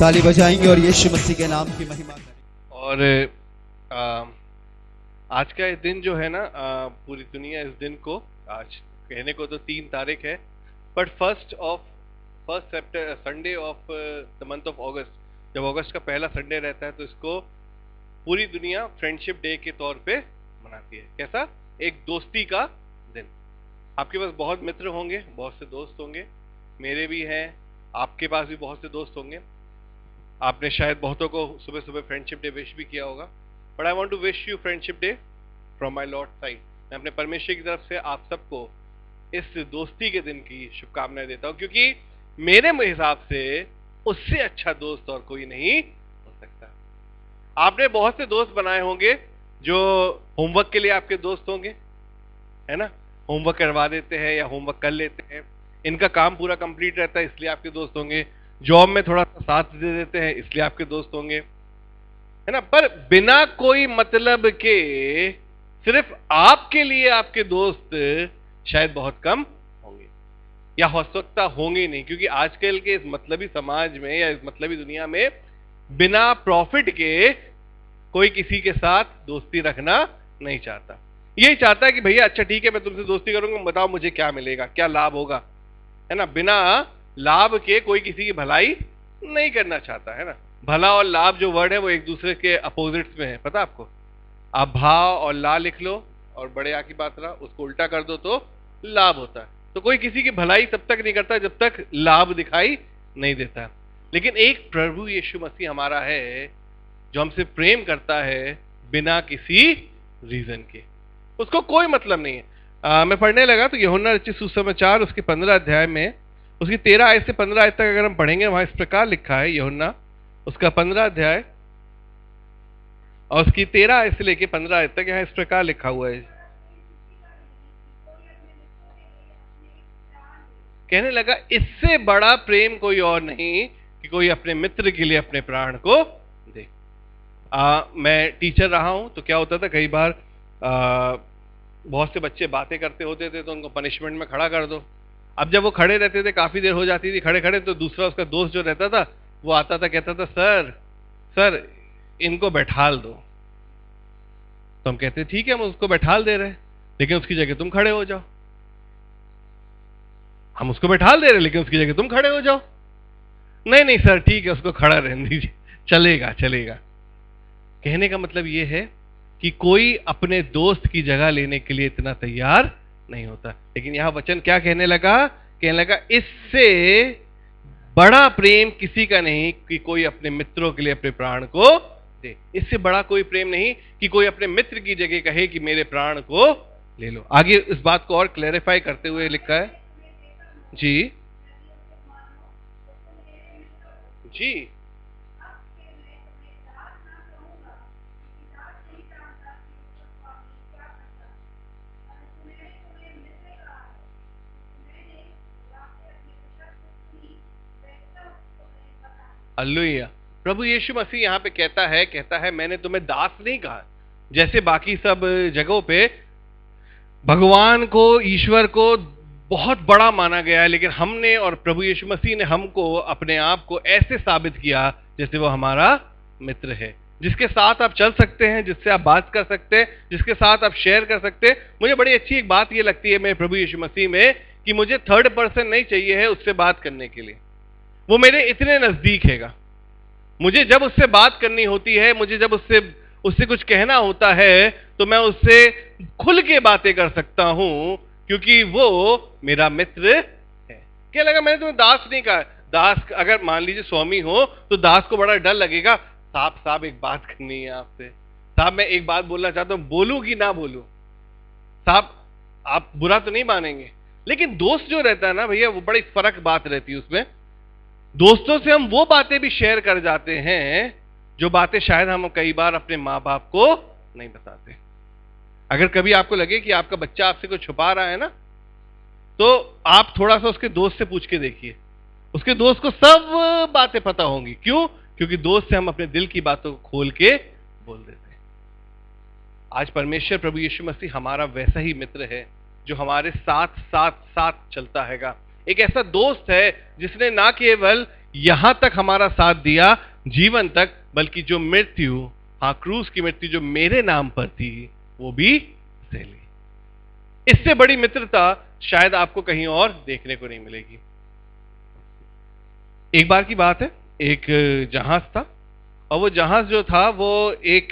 ताली बजाएंगे और यीशु मसीह के नाम की महिमा करेंगे। और आज का ये दिन जो है ना, पूरी दुनिया इस दिन को, आज कहने को तो 3 तारीख है, but first Sunday off the month of अगस्त, जब अगस्त का पहला संडे रहता है तो इसको पूरी दुनिया फ्रेंडशिप डे के तौर पे मनाती है। कैसा? एक दोस्ती का दिन। आपके पास बहुत मित्र होंगे, बहुत से दोस्त होंगे, मेरे भी हैं, आपके पास भी बहुत से दोस्त होंगे। आपने शायद बहुतों को सुबह सुबह फ्रेंडशिप डे विश भी किया होगा, but I want to wish you friendship day from my lord side. मैं अपने परमेश्वर की तरफ से आप सबको इस दोस्ती के दिन की शुभकामनाएं देता हूं, क्योंकि मेरे हिसाब से उससे अच्छा दोस्त और कोई नहीं हो सकता। आपने बहुत से दोस्त बनाए होंगे जो होमवर्क के लिए आपके दोस्त होंगे, है ना, होमवर्क करवा देते हैं या होमवर्क कर लेते हैं, इनका काम पूरा कंप्लीट रहता है इसलिए आपके दोस्त होंगे। जॉब में थोड़ा सा साथ दे देते हैं इसलिए आपके दोस्त होंगे, है ना। पर बिना कोई मतलब के सिर्फ आपके लिए आपके दोस्त शायद बहुत कम होंगे, या हो सकता होंगे ही नहीं, क्योंकि आजकल के इस मतलबी समाज में या इस मतलबी दुनिया में बिना प्रॉफिट के कोई किसी के साथ दोस्ती रखना नहीं चाहता। यही चाहता है कि भैया अच्छा ठीक है, मैं तुमसे दोस्ती करूंगा, बताओ मुझे क्या मिलेगा, क्या लाभ होगा, है ना। बिना लाभ के कोई किसी की भलाई नहीं करना चाहता, है ना। भला और लाभ जो वर्ड है वो एक दूसरे के अपोजिट्स में है, पता आपको। आप भाव और ला लिख लो और बड़े आ की मात्रा उसको उल्टा कर दो तो लाभ होता है। तो कोई किसी की भलाई तब तक नहीं करता जब तक लाभ दिखाई नहीं देता। लेकिन एक प्रभु यीशु मसीह हमारा है जो हमसे प्रेम करता है बिना किसी रीजन के, उसको कोई मतलब नहीं है। मैं पढ़ने लगा तो यूहन्ना रचित सुसमाचार उसके 15 अध्याय में उसकी 13 आयत से 15 आयत तक अगर हम पढ़ेंगे, वहां इस प्रकार लिखा है, यूहन्ना उसका 15 अध्याय और उसकी 13 आयत से लेके 15 आयत तक यहाँ इस प्रकार लिखा हुआ है। कहने लगा इससे बड़ा प्रेम कोई और नहीं कि कोई अपने मित्र के लिए अपने प्राण को दे। मैं टीचर रहा हूं तो क्या होता था, कई बार बहुत से बच्चे बातें करते होते थे तो उनको पनिशमेंट में खड़ा कर दो। अब जब वो खड़े रहते थे, काफी देर हो जाती थी खड़े खड़े, तो दूसरा उसका दोस्त जो रहता था वो आता था, कहता था सर इनको बैठाल दो। तो हम कहते ठीक है, हम उसको बैठाल दे रहे हैं लेकिन उसकी जगह तुम खड़े हो जाओ। हम उसको बैठाल दे रहे हैं लेकिन उसकी जगह तुम खड़े हो जाओ। नहीं सर ठीक है, उसको खड़ा रहने दीजिए, चलेगा। कहने का मतलब ये है कि कोई अपने दोस्त की जगह लेने के लिए इतना तैयार नहीं होता। लेकिन यहां वचन क्या कहने लगा इससे बड़ा प्रेम किसी का नहीं कि कोई अपने मित्रों के लिए अपने प्राण को दे। इससे बड़ा कोई प्रेम नहीं कि कोई अपने मित्र की जगह कहे कि मेरे प्राण को ले लो। आगे इस बात को और क्लैरिफाई करते हुए लिखा है जी। हालेलुया। प्रभु यीशु मसीह यहाँ पे कहता है मैंने तुम्हें दास नहीं कहा। जैसे बाकी सब जगहों पे भगवान को, ईश्वर को बहुत बड़ा माना गया है, लेकिन हमने और प्रभु यीशु मसीह ने हमको अपने आप को ऐसे साबित किया जैसे वो हमारा मित्र है, जिसके साथ आप चल सकते हैं, जिससे आप बात कर सकते हैं, जिसके साथ आप शेयर कर सकते हैं। मुझे बड़ी अच्छी एक बात ये लगती है मेरे प्रभु यीशु मसीह में कि मुझे थर्ड पर्सन नहीं चाहिए है उससे बात करने के लिए। वो मेरे इतने नजदीक हैगा, मुझे जब उससे बात करनी होती है, मुझे जब उससे कुछ कहना होता है तो मैं उससे खुल के बातें कर सकता हूं, क्योंकि वो मेरा मित्र है। क्या लगा, मैंने तुम्हें दास नहीं कहा। दास अगर मान लीजिए स्वामी हो तो दास को बड़ा डर लगेगा, साहब एक बात करनी है आपसे, साहब मैं एक बात बोलना चाहता हूं, बोलूं कि ना बोलूं, साहब आप बुरा तो नहीं मानेंगे। लेकिन दोस्त जो रहता है ना भैया, वो बड़ी फर्क बात रहती है उसमें। दोस्तों से हम वो बातें भी शेयर कर जाते हैं जो बातें शायद हम कई बार अपने माँ बाप को नहीं बताते। अगर कभी आपको लगे कि आपका बच्चा आपसे कुछ छुपा रहा है ना, तो आप थोड़ा सा उसके दोस्त से पूछ के देखिए, उसके दोस्त को सब बातें पता होंगी। क्यों? क्योंकि दोस्त से हम अपने दिल की बातों को खोल के बोल देते हैं। आज परमेश्वर प्रभु यीशु मसीह हमारा वैसा ही मित्र है जो हमारे साथ साथ साथ चलता हैगा। एक ऐसा दोस्त है जिसने ना केवल यहां तक हमारा साथ दिया, जीवन तक, बल्कि जो मृत्यु, हाँ क्रूस की मृत्यु जो मेरे नाम पर थी, वो भी सह ली। इससे बड़ी मित्रता शायद आपको कहीं और देखने को नहीं मिलेगी। एक बार की बात है, एक जहाज था, और वो जहाज जो था वो एक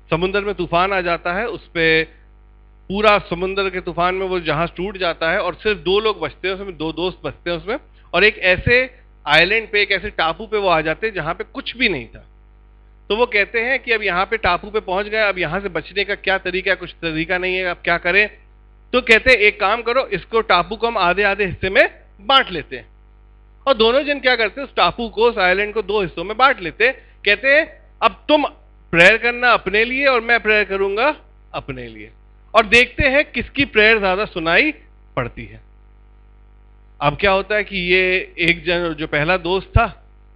समुद्र में तूफान आ जाता है, उस पे पूरा समुद्र के तूफान में वो जहाज टूट जाता है, और सिर्फ 2 लोग बचते हैं उसमें, 2 दोस्त बचते हैं उसमें, और एक ऐसे आइलैंड पे, एक ऐसे टापू पे वो आ जाते हैं जहां पे कुछ भी नहीं था। तो वो कहते हैं कि अब यहाँ पे टापू पे पहुंच गए, अब यहां से बचने का क्या तरीका है, कुछ तरीका नहीं है, अब क्या करें। तो कहते हैं एक काम करो, इसको टापू को हम आधे आधे हिस्से में बांट लेते हैं। और दोनों जन क्या करते हैं, उस टापू को, उस आइलैंड को 2 हिस्सों में बांट लेते हैं। कहते हैं अब तुम प्रेयर करना अपने लिए और मैं प्रेयर करूंगा अपने लिए, और देखते हैं किसकी प्रेयर ज्यादा सुनाई पड़ती है। अब क्या होता है कि ये एक जन जो पहला दोस्त था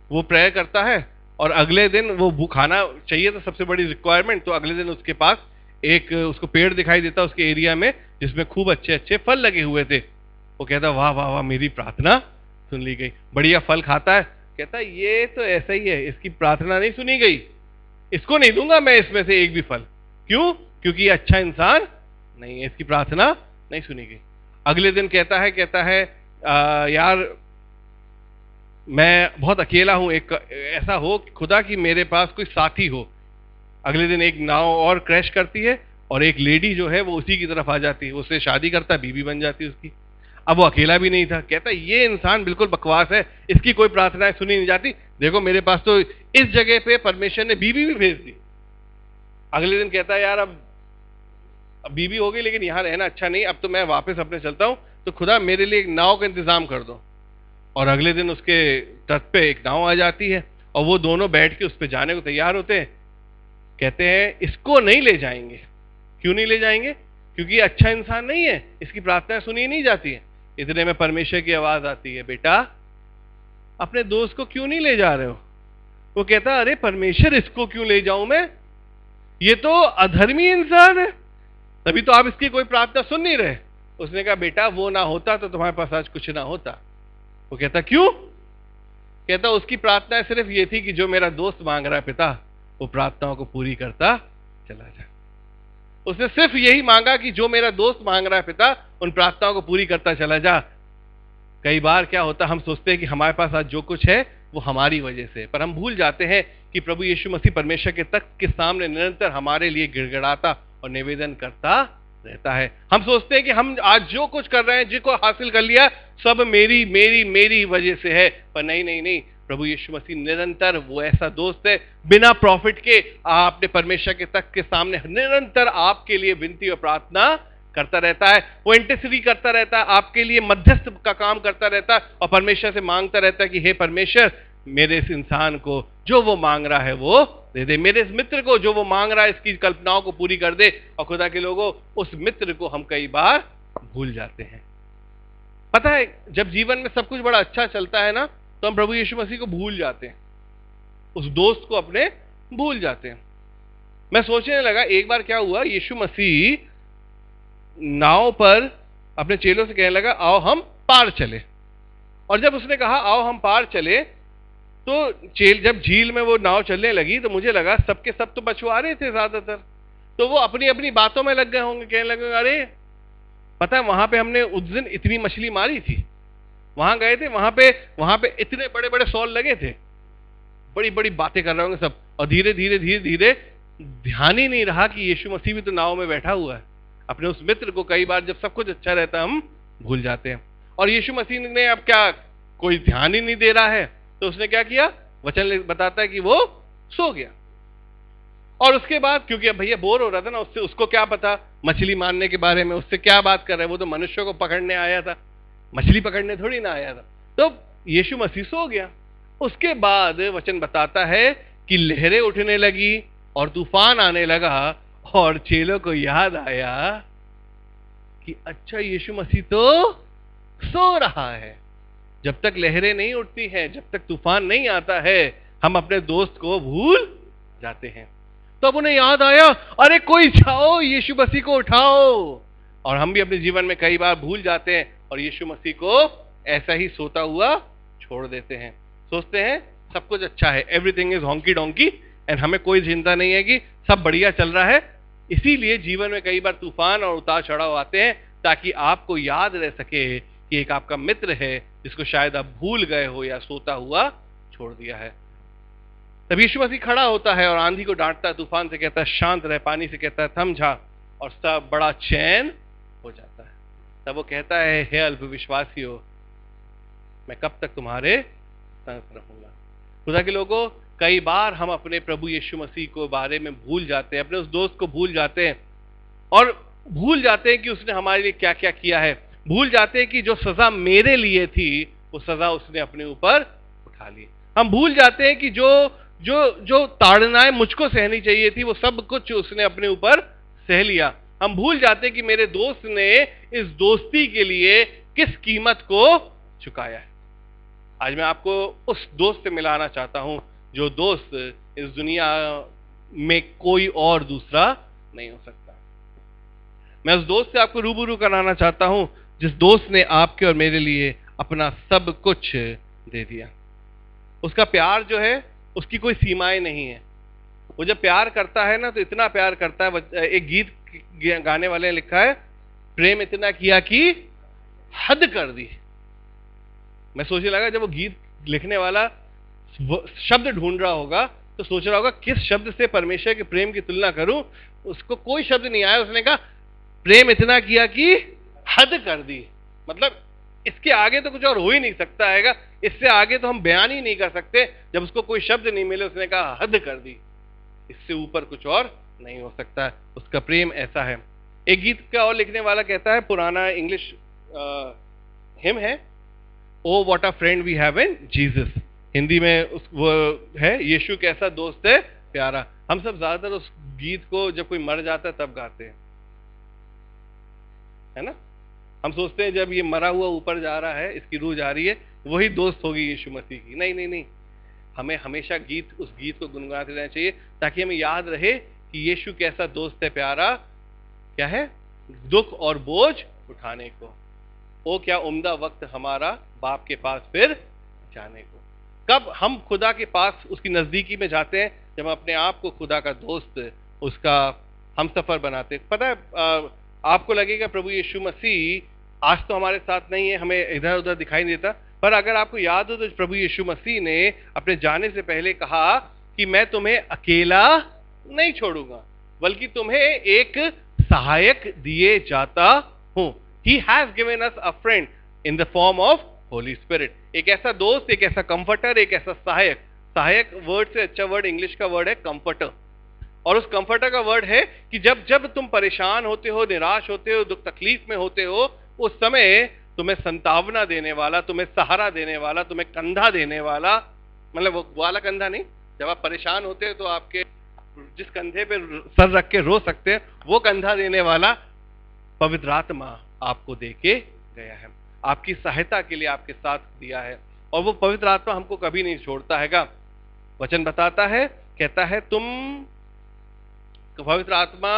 वो प्रेयर करता है, और अगले दिन वो खाना चाहिए था, सबसे बड़ी रिक्वायरमेंट, तो अगले दिन उसके पास एक उसको पेड़ दिखाई देता उसके एरिया में जिसमें खूब अच्छे अच्छे फल लगे हुए थे। वो कहता वाह वाह वाह, मेरी प्रार्थना सुन ली गई। बढ़िया फल खाता है, कहता ये तो ऐसा ही है, इसकी प्रार्थना नहीं सुनी गई, इसको नहीं दूंगा मैं इसमें से एक भी फल। क्यों? क्योंकि ये अच्छा इंसान नहीं है, इसकी प्रार्थना नहीं सुनी गई। अगले दिन कहता है यार मैं बहुत अकेला हूं, एक ऐसा हो खुदा कि मेरे पास कोई साथी हो। अगले दिन एक नाव और क्रैश करती है, और एक लेडी जो है वो उसी की तरफ आ जाती है, उससे शादी करता है, बीवी बन जाती है उसकी। अब वो अकेला भी नहीं था, कहता ये इंसान बिल्कुल बकवास है, इसकी कोई प्रार्थनाएं सुनी नहीं जाती, देखो मेरे पास तो इस जगह पे परमेश्वर ने बीवी भी भेज दी। अगले दिन कहता है यार अब बीवी हो गई, लेकिन यहां रहना अच्छा नहीं, अब तो मैं वापस अपने चलता हूं, तो खुदा मेरे लिए एक नाव का इंतजाम कर दो। और अगले दिन उसके तट पे एक नाव आ जाती है, और वो दोनों बैठ के उस पर जाने को तैयार होते हैं। कहते हैं इसको नहीं ले जाएंगे। क्यों नहीं ले जाएंगे? क्योंकि ये अच्छा इंसान नहीं है, इसकी प्रार्थना सुनी नहीं जाती है। इतने में परमेश्वर की आवाज आती है, बेटा अपने दोस्त को क्यों नहीं ले जा रहे हो? वो कहता अरे परमेश्वर, इसको क्यों ले जाऊं मैं, ये तो अधर्मी इंसान है, तभी तो आप इसकी कोई प्रार्थना सुन नहीं रहे। उसने कहा बेटा वो ना होता तो तुम्हारे पास आज कुछ ना होता। वो कहता क्यों? कहता उसकी प्रार्थना सिर्फ ये थी कि जो मेरा दोस्त मांग रहा है पिता, वो प्रार्थनाओं को पूरी करता चला जा। उसने सिर्फ यही मांगा कि जो मेरा दोस्त मांग रहा है पिता, उन प्रार्थनाओं को पूरी करता चला जा। कई बार क्या होता, हम सोचते हैं कि हमारे पास आज जो कुछ है वो हमारी वजह से, पर हम भूल जाते हैं कि प्रभु यीशु मसीह परमेश्वर के तख्त के सामने निरंतर हमारे लिए गिड़गिड़ाता और निवेदन करता रहता है। हम सोचते हैं कि हम आज जो कुछ कर रहे हैं, जिसको हासिल कर लिया, सब मेरी मेरी मेरी वजह से है, पर नहीं नहीं नहीं, प्रभु यीशु मसीह निरंतर वो ऐसा दोस्त है, बिना प्रॉफिट के आपने परमेश्वर के तख्त के सामने निरंतर आपके लिए विनती और प्रार्थना करता रहता है। वो इंटरसीड करता रहता है, आपके लिए मध्यस्थ का काम करता रहता है, और परमेश्वर से मांगता रहता है कि हे परमेश्वर, मेरे इस इंसान को जो वो मांग रहा है वो दे दे, मेरे इस मित्र को जो वो मांग रहा है इसकी कल्पनाओं को पूरी कर दे। और खुदा के लोगों, उस मित्र को हम कई बार भूल जाते हैं। पता है, जब जीवन में सब कुछ बड़ा अच्छा चलता है ना, तो हम प्रभु यीशु मसीह को भूल जाते हैं, उस दोस्त को अपने भूल जाते हैं। मैं सोचने लगा एक बार क्या हुआ, यीशु मसीह नाव पर अपने चेलों से कहने लगा आओ हम पार चले। और जब उसने कहा आओ हम पार चले, तो जब झील में वो नाव चलने लगी तो मुझे लगा सबके सब तो मछुआरे थे ज्यादातर, तो वो अपनी अपनी बातों में लग गए होंगे, कहने लगे अरे पता है वहां पे हमने उस दिन इतनी मछली मारी थी, वहां गए थे, वहां पे इतने बड़े बड़े सॉल लगे थे, बड़ी बड़ी बातें कर रहे होंगे सब। और धीरे धीरे धीरे धीरे ध्यान ही नहीं रहा कि यीशु मसीह भी तो नाव में बैठा हुआ है। अपने उस मित्र को कई बार जब सब कुछ अच्छा रहता है हम भूल जाते हैं। और यीशु मसीह ने अब क्या कोई ध्यान ही नहीं दे रहा है, तो उसने क्या किया, वचन बताता है कि वो सो गया। और उसके बाद क्योंकि अब भैया बोर हो रहा था ना, उससे उसको क्या पता मछली मारने के बारे में, उससे क्या बात कर रहा है, वो तो मनुष्य को पकड़ने आया था, मछली पकड़ने थोड़ी ना आया था। तो यीशु मसीह सो गया। उसके बाद वचन बताता है कि लहरें उठने लगी और तूफान आने लगा, और चेलों को याद आया कि अच्छा यीशु मसीह तो सो रहा है। जब तक लहरें नहीं उठती हैं, जब तक तूफान नहीं आता है, हम अपने दोस्त को भूल जाते हैं। तो अब उन्हें याद आया, अरे कोई जाओ यीशु मसीह को उठाओ। और हम भी अपने जीवन में कई बार भूल जाते हैं और यीशु मसीह को ऐसा ही सोता हुआ छोड़ देते हैं। सोचते हैं सब कुछ अच्छा है, एवरीथिंग इज हॉन्की डोंकी, एंड हमें कोई चिंता नहीं है कि सब बढ़िया चल रहा है। इसीलिए जीवन में कई बार तूफान और उतार चढ़ाव आते हैं, ताकि आपको याद रह सके कि एक आपका मित्र है जिसको शायद आप भूल गए हो या सोता हुआ छोड़ दिया है। तब यीशु मसीह खड़ा होता है और आंधी को डांटता है, तूफान से कहता है शांत रह, पानी से कहता है थम जा, और सब बड़ा चैन हो जाता है। तब वो कहता है, हे अल्पविश्वासियों, मैं कब तक तुम्हारे संग रहूंगा। खुदा के लोगों, कई बार हम अपने प्रभु यीशु मसीह को बारे में भूल जाते हैं, अपने उस दोस्त को भूल जाते हैं, और भूल जाते हैं कि उसने हमारे लिए क्या क्या किया है। भूल जाते हैं कि जो सजा मेरे लिए थी वो सजा उसने अपने ऊपर उठा ली। हम भूल जाते हैं कि जो जो जो ताड़नाएं मुझको सहनी चाहिए थी वो सब कुछ उसने अपने ऊपर सह लिया। हम भूल जाते हैं कि मेरे दोस्त ने इस दोस्ती के लिए किस कीमत को चुकाया है। आज मैं आपको उस दोस्त से मिलाना चाहता हूं जो दोस्त इस दुनिया में कोई और दूसरा नहीं हो सकता। मैं उस दोस्त से आपको रूबरू कराना चाहता हूं जिस दोस्त ने आपके और मेरे लिए अपना सब कुछ दे दिया। उसका प्यार जो है उसकी कोई सीमाएं नहीं है। वो जब प्यार करता है ना तो इतना प्यार करता है, एक गीत गाने वाले ने लिखा है, प्रेम इतना किया कि हद कर दी। मैं सोचने लगा जब वो गीत लिखने वाला शब्द ढूंढ रहा होगा तो सोच रहा होगा किस शब्द से परमेश्वर के प्रेम की तुलना करूं। उसको कोई शब्द नहीं आया, उसने कहा प्रेम इतना किया कि हद कर दी। मतलब इसके आगे तो कुछ और हो ही नहीं सकता है, इससे आगे तो हम बयान ही नहीं कर सकते। जब उसको कोई शब्द नहीं मिले उसने कहा हद कर दी, इससे ऊपर कुछ और नहीं हो सकता है। उसका प्रेम ऐसा है। एक गीत का और लिखने वाला कहता है, पुराना इंग्लिश हिम है, O what a friend we have in Jesus. Hindi में वो है, यीशु कैसा दोस्त है प्यारा। हम सब ज्यादातर उस गीत को जब कोई मर जाता है तब गाते हैं, है ना। हम सोचते हैं जब ये मरा हुआ ऊपर जा रहा है, इसकी रूह जा रही है, वही दोस्त होगी यीशु मसीह की। नहीं नहीं नहीं, हमें हमेशा उस गीत को गुनगुनाते रहना चाहिए ताकि हमें याद रहे कि यीशु कैसा दोस्त है प्यारा। क्या है? दुख और बोझ उठाने को। ओ क्या उम्दा वक्त हमारा बाप के पास फिर जाने को। कब हम खुदा के पास उसकी नजदीकी में जाते हैं? जब हम अपने आप को खुदा का दोस्त, उसका हम सफर बनाते हैं। पता है, आपको लगेगा प्रभु यीशु मसीह आज तो हमारे साथ नहीं है, हमें इधर उधर दिखाई नहीं देता, पर अगर आपको याद हो तो प्रभु यीशु मसीह ने अपने जाने से पहले कहा कि मैं तुम्हें अकेला नहीं छोड़ूंगा, बल्कि तुम्हें एक सहायक दिए जाता हूं। He has given us a friend in the form of Holy Spirit। एक ऐसा दोस्त, एक ऐसा कंफर्टर, एक ऐसा सहायक। सहायक वर्ड से अच्छा वर्ड इंग्लिश का वर्ड है कंफर्टर। और उस कंफर्टर का वर्ड है कि जब जब तुम परेशान होते हो, निराश होते हो, दुख तकलीफ में होते हो, उस समय तुम्हें संतावना देने वाला, तुम्हें सहारा देने वाला, तुम्हें कंधा देने वाला, मतलब वो वाला कंधा नहीं, जब आप परेशान होते हो तो आपके जिस कंधे पे सर रख के रो सकते हैं, वो कंधा देने वाला पवित्र आत्मा आपको देके गया है, आपकी सहायता के लिए आपके साथ दिया है। और वो पवित्र आत्मा हमको कभी नहीं छोड़ता हैगा। वचन बताता है, कहता है पवित्र आत्मा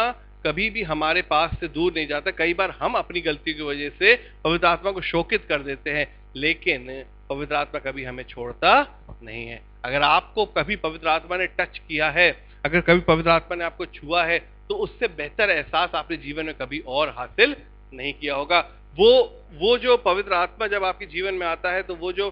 कभी भी हमारे पास से दूर नहीं जाता। कई बार हम अपनी गलती की वजह से पवित्र आत्मा को शोकित कर देते हैं, लेकिन पवित्र आत्मा कभी हमें छोड़ता नहीं है। अगर आपको कभी पवित्र आत्मा ने टच किया है, अगर कभी पवित्र आत्मा ने आपको छुआ है, तो उससे बेहतर एहसास आपने जीवन में कभी और हासिल नहीं किया होगा। वो जो पवित्र आत्मा जब आपके जीवन में आता है, तो वो जो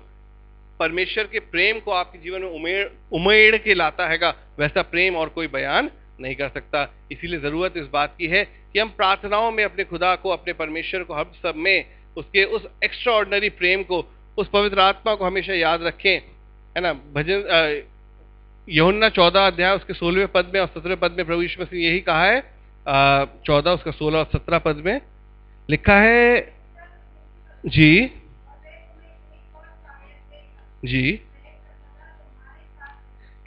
परमेश्वर के प्रेम को आपके जीवन में उमेड़ के लाता हैगा, वैसा प्रेम और कोई बयान नहीं कर सकता। इसीलिए जरूरत इस बात की है कि हम प्रार्थनाओं में अपने खुदा को, अपने परमेश्वर को, हम सब में उसके उस एक्स्ट्रा ऑर्डिनरी प्रेम को, उस पवित्र आत्मा को हमेशा याद रखें, है ना। भजन यूहन्ना 14 अध्याय उसके 16वें पद में और 17वें पद में प्रभु यीशु मसीह यही कहा है। 14 उसका 16 और 17 पद में लिखा है, जी जी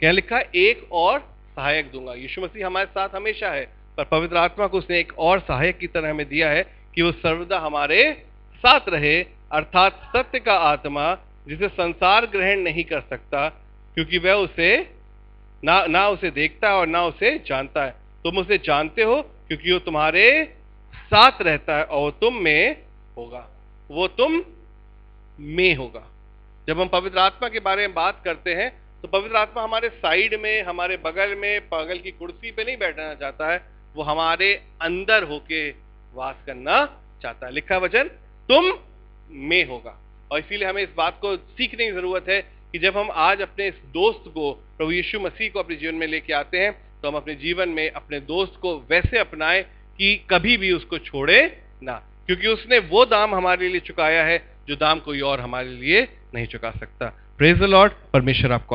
क्या लिखा है? एक और सहायक दूंगा। यीशु मसीह हमारे साथ हमेशा है, पर पवित्र आत्मा को उसने एक और सहायक की तरह हमें दिया है कि वो सर्वदा हमारे साथ रहे, अर्थात सत्य का आत्मा, जिसे संसार ग्रहण नहीं कर सकता, क्योंकि वह उसे ना उसे देखता है और ना उसे जानता है। तुम उसे जानते हो क्योंकि वो तुम्हारे साथ रहता है और तुम में होगा, वो तुम में होगा। जब हम पवित्र आत्मा के बारे में बात करते हैं तो पवित्र आत्मा हमारे साइड में, हमारे बगल में, बगल की कुर्सी पे नहीं बैठना चाहता है, वो हमारे अंदर होके वास करना चाहता है। लिखा वचन तुम में होगा। और इसीलिए हमें इस बात को सीखने की जरूरत है कि जब हम आज अपने इस दोस्त को, प्रभु यीशु मसीह को अपने जीवन में लेके आते हैं, तो हम अपने जीवन में अपने दोस्त को वैसे अपनाएं कि कभी भी उसको छोड़े ना, क्योंकि उसने वो दाम हमारे लिए चुकाया है जो दाम कोई और हमारे लिए नहीं चुका सकता। Praise the Lord. परमेश्वर आपको